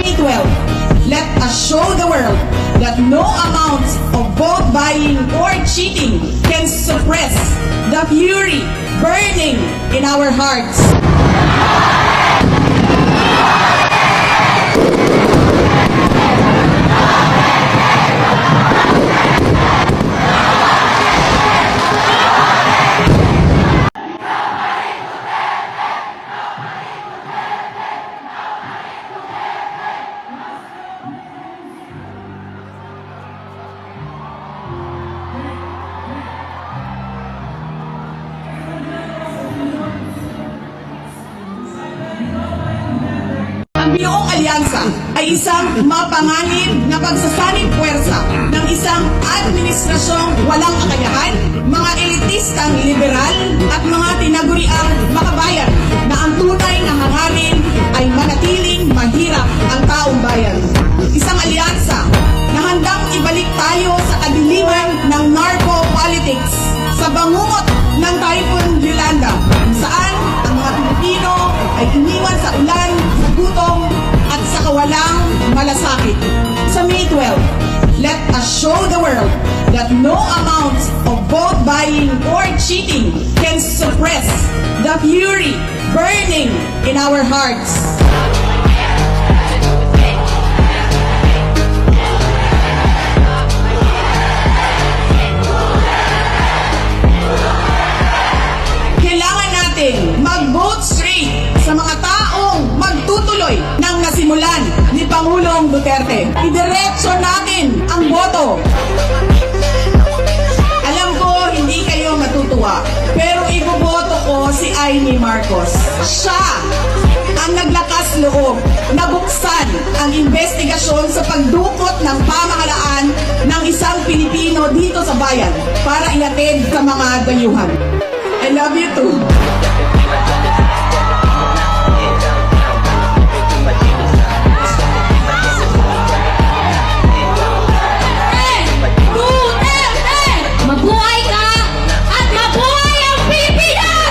May 12, let us show the world that no amount of vote buying or cheating can suppress the fury burning in our hearts. Ang Biyoong Alyansa ay isang mapanganib na pagsasanib puwersa ng isang administrasyong walang kakayahan, mga elitistang liberal at mga tinaguriang makabayan na ang tunay na hangarin ay manatiling mahirap ang taong bayan. Isang alyansa na handang ibalik tayo sa kadiliman ng narco-politics sa bangungot ng Typhoon Yolanda, saan ang mga Pilipino ay iniwan sa ulan, sa gutom, at sa kawalang malasakit. Sa May 12, let us show the world that no amount of vote buying or cheating can suppress the fury burning in our hearts. Mag-vote straight sa mga taong magtutuloy ng nasimulan ni Pangulong Duterte. Idiretso natin ang boto. Alam ko, hindi kayo matutuwa, pero iboboto ko si Amy Marcos. Siya ang naglakas loob na buksan ang investigasyon sa pagdukot ng pamahalaan ng isang Pilipino dito sa bayan para ihatid sa mga dayuhan. I love you too.